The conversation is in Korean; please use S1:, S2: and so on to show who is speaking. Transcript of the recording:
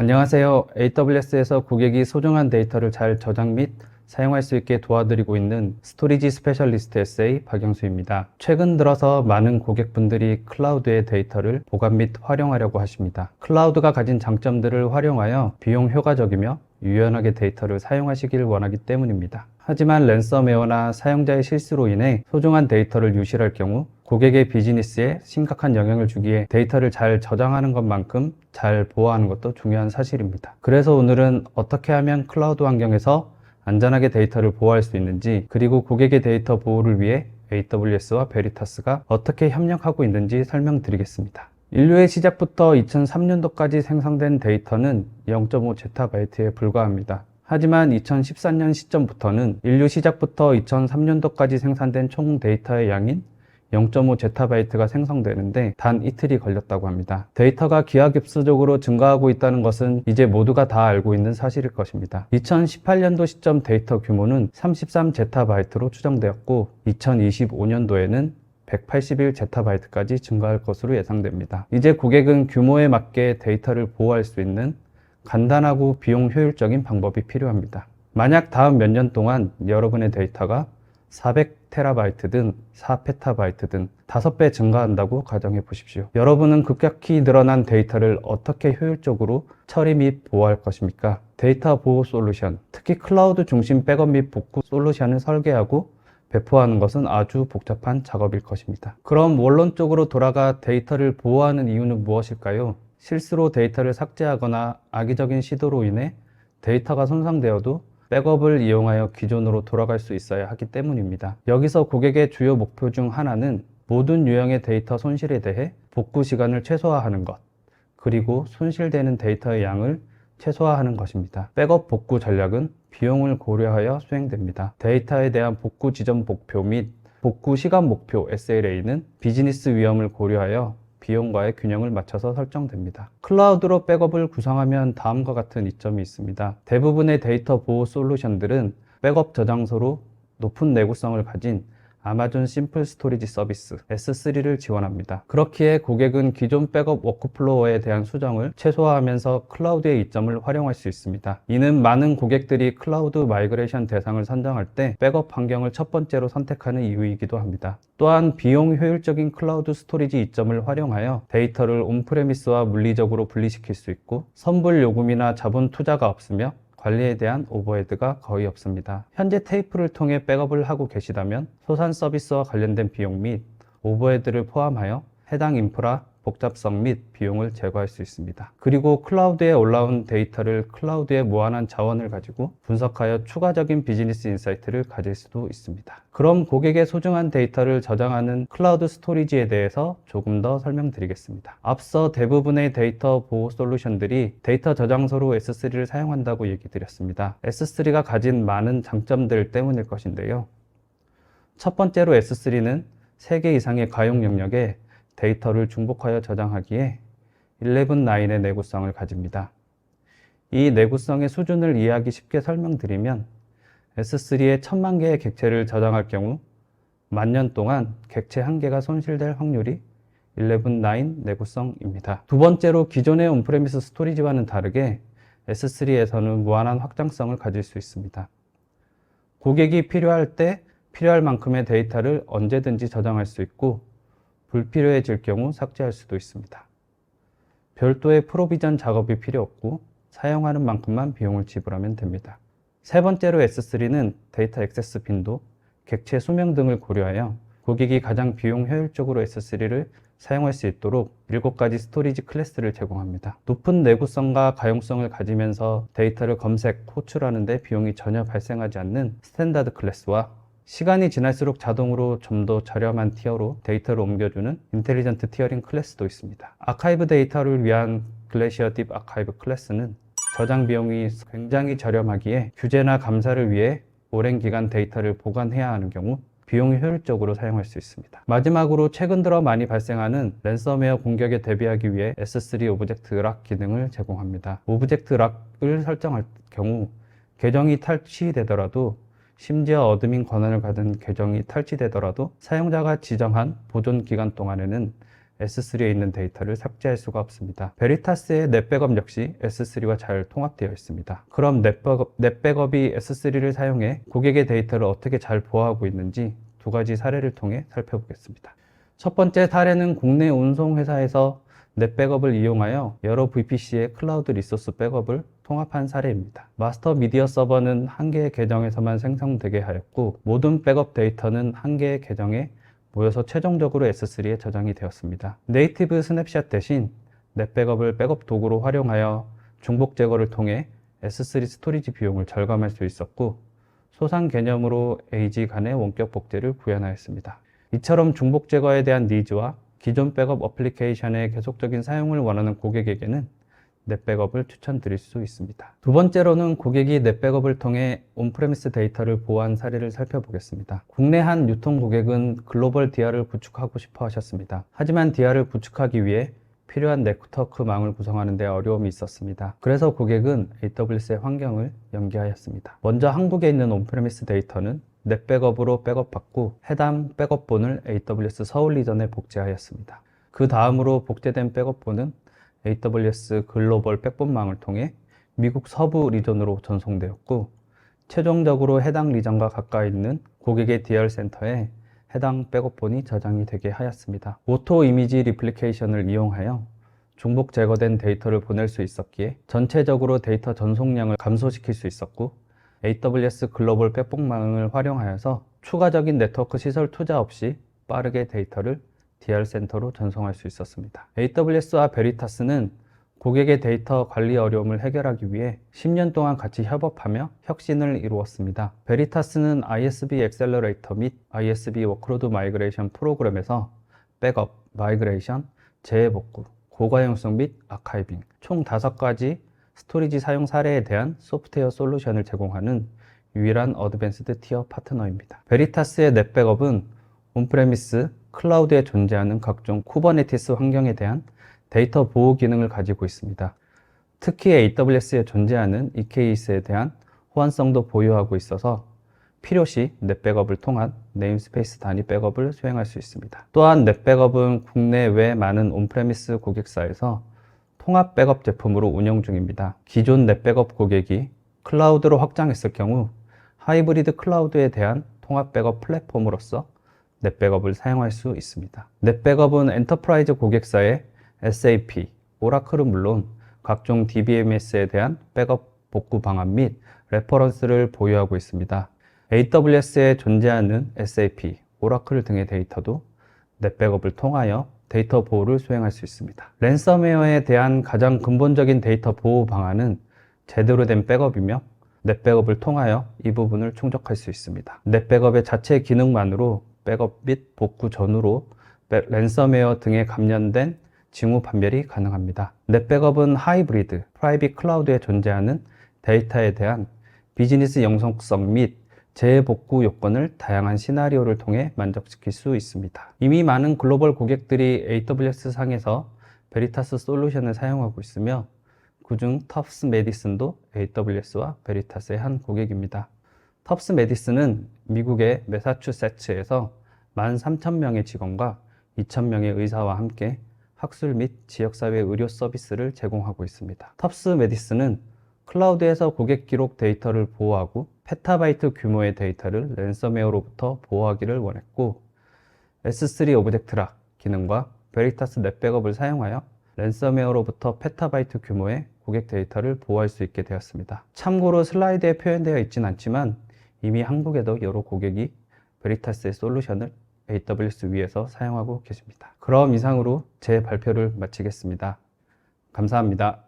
S1: 안녕하세요. AWS에서 고객이 소중한 데이터를 잘 저장 및 사용할 수 있게 도와드리고 있는 스토리지 스페셜리스트 SA 박영수입니다. 최근 들어서 많은 고객분들이 클라우드의 데이터를 보관 및 활용하려고 하십니다. 클라우드가 가진 장점들을 활용하여 비용 효과적이며 유연하게 데이터를 사용하시길 원하기 때문입니다. 하지만 랜섬웨어나 사용자의 실수로 인해 소중한 데이터를 유실할 경우 고객의 비즈니스에 심각한 영향을 주기에 데이터를 잘 저장하는 것만큼 잘 보호하는 것도 중요한 사실입니다. 그래서 오늘은 어떻게 하면 클라우드 환경에서 안전하게 데이터를 보호할 수 있는지, 그리고 고객의 데이터 보호를 위해 AWS와 베리타스가 어떻게 협력하고 있는지 설명드리겠습니다. 인류의 시작부터 2003년도까지 생성된 데이터는 0.5 제타바이트에 불과합니다. 하지만 2014년 시점부터는 인류 시작부터 2003년도까지 생산된 총 데이터의 양인 0.5 제타바이트가 생성되는데 단 이틀이 걸렸다고 합니다. 데이터가 기하급수적으로 증가하고 있다는 것은 이제 모두가 다 알고 있는 사실일 것입니다. 2018년도 시점 데이터 규모는 33 제타바이트로 추정되었고 2025년도에는 181 제타바이트까지 증가할 것으로 예상됩니다. 이제 고객은 규모에 맞게 데이터를 보호할 수 있는 간단하고 비용 효율적인 방법이 필요합니다. 만약 다음 몇 년 동안 여러분의 데이터가 400테라바이트든 4페타바이트든 5배 증가한다고 가정해 보십시오. 여러분은 급격히 늘어난 데이터를 어떻게 효율적으로 처리 및 보호할 것입니까? 데이터 보호 솔루션, 특히 클라우드 중심 백업 및 복구 솔루션을 설계하고 배포하는 것은 아주 복잡한 작업일 것입니다. 그럼 원론적으로 돌아가 데이터를 보호하는 이유는 무엇일까요? 실수로 데이터를 삭제하거나 악의적인 시도로 인해 데이터가 손상되어도 백업을 이용하여 기존으로 돌아갈 수 있어야 하기 때문입니다. 여기서 고객의 주요 목표 중 하나는 모든 유형의 데이터 손실에 대해 복구 시간을 최소화하는 것, 그리고 손실되는 데이터의 양을 최소화하는 것입니다. 백업 복구 전략은 비용을 고려하여 수행됩니다. 데이터에 대한 복구 지점 목표 및 복구 시간 목표 SLA는 비즈니스 위험을 고려하여 비용과의 균형을 맞춰서 설정됩니다. 클라우드로 백업을 구성하면 다음과 같은 이점이 있습니다. 대부분의 데이터 보호 솔루션들은 백업 저장소로 높은 내구성을 가진 아마존 심플 스토리지 서비스 S3를 지원합니다. 그렇기에 고객은 기존 백업 워크플로어에 대한 수정을 최소화하면서 클라우드의 이점을 활용할 수 있습니다. 이는 많은 고객들이 클라우드 마이그레이션 대상을 선정할 때 백업 환경을 첫 번째로 선택하는 이유이기도 합니다. 또한 비용 효율적인 클라우드 스토리지 이점을 활용하여 데이터를 온프레미스와 물리적으로 분리시킬 수 있고, 선불 요금이나 자본 투자가 없으며 관리에 대한 오버헤드가 거의 없습니다. 현재 테이프를 통해 백업을 하고 계시다면 소산 서비스와 관련된 비용 및 오버헤드를 포함하여 해당 인프라 복잡성 및 비용을 제거할 수 있습니다. 그리고 클라우드에 올라온 데이터를 클라우드의 무한한 자원을 가지고 분석하여 추가적인 비즈니스 인사이트를 가질 수도 있습니다. 그럼 고객의 소중한 데이터를 저장하는 클라우드 스토리지에 대해서 조금 더 설명드리겠습니다. 앞서 대부분의 데이터 보호 솔루션들이 데이터 저장소로 S3를 사용한다고 얘기 드렸습니다. S3가 가진 많은 장점들 때문일 것인데요. 첫 번째로 S3는 3개 이상의 가용 영역에 데이터를 중복하여 저장하기에 11.9의 내구성을 가집니다. 이 내구성의 수준을 이해하기 쉽게 설명드리면 S3에 1000만 개의 객체를 저장할 경우 10,000년 동안 객체 1개가 손실될 확률이 11.9 내구성입니다. 두 번째로 기존의 온프레미스 스토리지와는 다르게 S3에서는 무한한 확장성을 가질 수 있습니다. 고객이 필요할 때 필요할 만큼의 데이터를 언제든지 저장할 수 있고, 불필요해질 경우 삭제할 수도 있습니다. 별도의 프로비전 작업이 필요 없고 사용하는 만큼만 비용을 지불하면 됩니다. 세 번째로 S3는 데이터 액세스 빈도, 객체 수명 등을 고려하여 고객이 가장 비용 효율적으로 S3를 사용할 수 있도록 7가지 스토리지 클래스를 제공합니다. 높은 내구성과 가용성을 가지면서 데이터를 검색, 호출하는 데 비용이 전혀 발생하지 않는 스탠다드 클래스와 시간이 지날수록 자동으로 좀 더 저렴한 티어로 데이터를 옮겨주는 인텔리전트 티어링 클래스도 있습니다. 아카이브 데이터를 위한 글래시어 딥 아카이브 클래스는 저장 비용이 굉장히 저렴하기에 규제나 감사를 위해 오랜 기간 데이터를 보관해야 하는 경우 비용이 효율적으로 사용할 수 있습니다. 마지막으로 최근 들어 많이 발생하는 랜섬웨어 공격에 대비하기 위해 S3 오브젝트 락 기능을 제공합니다. 오브젝트 락을 설정할 경우 계정이 탈취되더라도, 심지어 어드민 권한을 받은 계정이 탈취되더라도 사용자가 지정한 보존 기간 동안에는 S3에 있는 데이터를 삭제할 수가 없습니다. 베리타스의 넷백업 역시 S3와 잘 통합되어 있습니다. 그럼 넷백업이 S3를 사용해 고객의 데이터를 어떻게 잘 보호하고 있는지 두 가지 사례를 통해 살펴보겠습니다. 첫 번째 사례는 국내 운송회사에서 넷백업을 이용하여 여러 VPC의 클라우드 리소스 백업을 통합한 사례입니다. 마스터 미디어 서버는 한 개의 계정에서만 생성되게 하였고 모든 백업 데이터는 한 개의 계정에 모여서 최종적으로 S3에 저장이 되었습니다. 네이티브 스냅샷 대신 넷백업을 백업 도구로 활용하여 중복 제거를 통해 S3 스토리지 비용을 절감할 수 있었고 소상 개념으로 AG 간의 원격 복제를 구현하였습니다. 이처럼 중복 제거에 대한 니즈와 기존 백업 어플리케이션의 계속적인 사용을 원하는 고객에게는 넷백업을 추천드릴 수 있습니다. 두 번째로는 고객이 넷백업을 통해 온프레미스 데이터를 보호한 사례를 살펴보겠습니다. 국내 한 유통 고객은 글로벌 DR을 구축하고 싶어 하셨습니다. 하지만 DR을 구축하기 위해 필요한 네트워크망을 구성하는 데 어려움이 있었습니다. 그래서 고객은 AWS의 환경을 연계하였습니다. 먼저 한국에 있는 온프레미스 데이터는 넷백업으로 백업받고 해당 백업본을 AWS 서울 리전에 복제하였습니다. 그 다음으로 복제된 백업본은 AWS 글로벌 백본망을 통해 미국 서부 리전으로 전송되었고 최종적으로 해당 리전과 가까이 있는 고객의 DR 센터에 해당 백업본이 저장이 되게 하였습니다. 오토 이미지 리플리케이션을 이용하여 중복 제거된 데이터를 보낼 수 있었기에 전체적으로 데이터 전송량을 감소시킬 수 있었고 AWS 글로벌 백본망을 활용하여서 추가적인 네트워크 시설 투자 없이 빠르게 데이터를 DR 센터로 전송할 수 있었습니다. AWS와 베리타스는 고객의 데이터 관리 어려움을 해결하기 위해 10년 동안 같이 협업하며 혁신을 이루었습니다. 베리타스는 ISB 엑셀러레이터 및 ISB 워크로드 마이그레이션 프로그램에서 백업, 마이그레이션, 재복구, 고가용성 및 아카이빙 총 5가지 스토리지 사용 사례에 대한 소프트웨어 솔루션을 제공하는 유일한 어드밴스드 티어 파트너입니다. 베리타스의 넷백업은 온프레미스, 클라우드에 존재하는 각종 쿠버네티스 환경에 대한 데이터 보호 기능을 가지고 있습니다. 특히 AWS에 존재하는 EKS에 대한 호환성도 보유하고 있어서 필요시 넷백업을 통한 네임스페이스 단위 백업을 수행할 수 있습니다. 또한 넷백업은 국내외 많은 온프레미스 고객사에서 통합 백업 제품으로 운영 중입니다. 기존 넷백업 고객이 클라우드로 확장했을 경우 하이브리드 클라우드에 대한 통합 백업 플랫폼으로서 넷백업을 사용할 수 있습니다. 넷백업은 엔터프라이즈 고객사의 SAP, 오라클은 물론 각종 DBMS에 대한 백업 복구 방안 및 레퍼런스를 보유하고 있습니다. AWS에 존재하는 SAP, 오라클 등의 데이터도 넷백업을 통하여 데이터 보호를 수행할 수 있습니다. 랜섬웨어에 대한 가장 근본적인 데이터 보호 방안은 제대로 된 백업이며 넷백업을 통하여 이 부분을 충족할 수 있습니다. 넷백업의 자체 기능만으로 백업 및 복구 전후로 랜섬웨어 등에 감염된 징후 판별이 가능합니다. 넷백업은 하이브리드, 프라이빗 클라우드에 존재하는 데이터에 대한 비즈니스 영속성 및 재복구 요건을 다양한 시나리오를 통해 만족시킬 수 있습니다. 이미 많은 글로벌 고객들이 AWS 상에서 베리타스 솔루션을 사용하고 있으며 그중 텁스 메디슨도 AWS와 베리타스의 한 고객입니다. 텁스 메디슨은 미국의 매사추세츠에서 13,000명의 직원과 2,000명의 의사와 함께 학술 및 지역사회 의료 서비스를 제공하고 있습니다. 텁스 메디슨은 클라우드에서 고객 기록 데이터를 보호하고 페타바이트 규모의 데이터를 랜섬웨어로부터 보호하기를 원했고 S3 오브젝트 락 기능과 베리타스 넷백업을 사용하여 랜섬웨어로부터 페타바이트 규모의 고객 데이터를 보호할 수 있게 되었습니다. 참고로 슬라이드에 표현되어 있진 않지만 이미 한국에도 여러 고객이 베리타스의 솔루션을 AWS 위에서 사용하고 계십니다. 그럼 이상으로 제 발표를 마치겠습니다. 감사합니다.